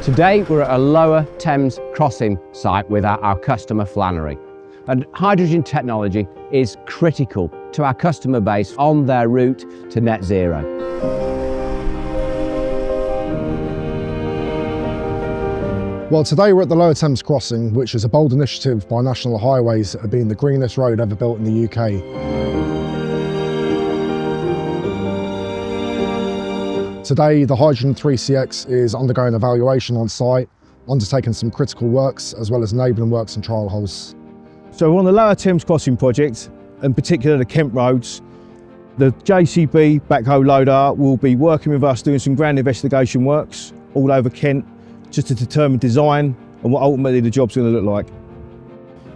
Today we're at a Lower Thames Crossing site with our customer Flannery. And hydrogen technology is critical to our customer base on their route to net zero. Well, today we're at the Lower Thames Crossing, which is a bold initiative by National Highways at being the greenest road ever built in the UK. Today, the Hydrogen 3CX is undergoing evaluation on site, undertaking some critical works, as well as enabling works and trial holes. So we're on the Lower Thames Crossing project, in particular the Kent roads. The JCB Backhoe loader will be working with us doing some ground investigation works all over Kent, just to determine design and what ultimately the job's going to look like.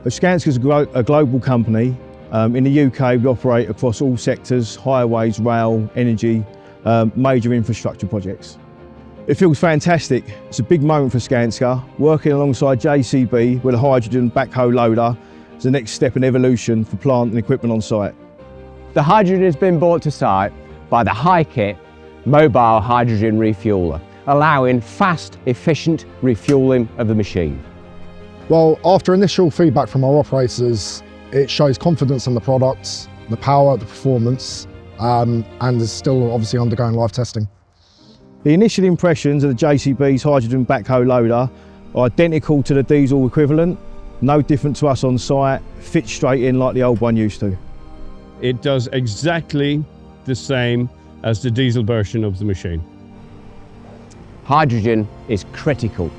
But Skanska is a global company. In the UK, we operate across all sectors: highways, rail, energy, major infrastructure projects. It feels fantastic. It's a big moment for Skanska. Working alongside JCB with a hydrogen backhoe loader is the next step in evolution for plant and equipment on site. The hydrogen has been brought to site by the HyKit mobile hydrogen refueler, allowing fast, efficient refueling of the machine. Well, after initial feedback from our operators, it shows confidence in the product, the power, the performance, and is still obviously undergoing live testing. The initial impressions of the JCB's hydrogen backhoe loader are identical to the diesel equivalent, no different to us on site, fits straight in like the old one used to. It does exactly the same as the diesel version of the machine. Hydrogen is critical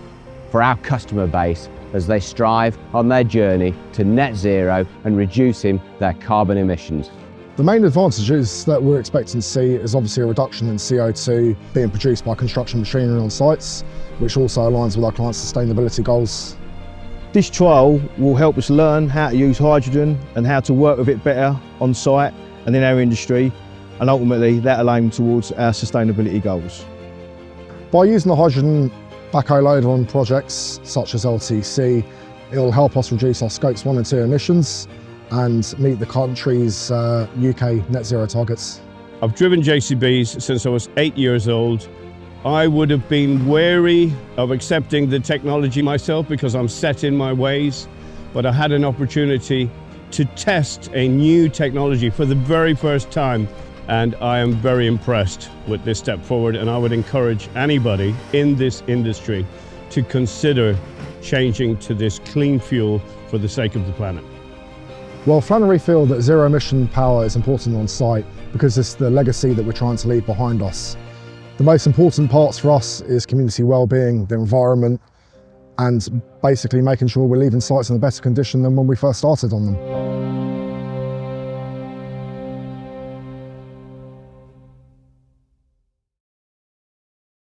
for our customer base as they strive on their journey to net zero and reducing their carbon emissions. The main advantages that we're expecting to see is obviously a reduction in CO2 being produced by construction machinery on sites, which also aligns with our clients' sustainability goals. This trial will help us learn how to use hydrogen and how to work with it better on site and in our industry, and ultimately that'll aim towards our sustainability goals. By using the hydrogen backhoe loader on projects such as LTC, it will help us reduce our scopes 1 and 2 emissions and meet the country's UK net zero targets. I've driven JCBs since I was 8 years old. I would have been wary of accepting the technology myself because I'm set in my ways, but I had an opportunity to test a new technology for the very first time, and I am very impressed with this step forward, and I would encourage anybody in this industry to consider changing to this clean fuel for the sake of the planet. Well, Flannery feel that zero emission power is important on site because it's the legacy that we're trying to leave behind us. The most important parts for us is community well-being, the environment, and basically making sure we're leaving sites in a better condition than when we first started on them.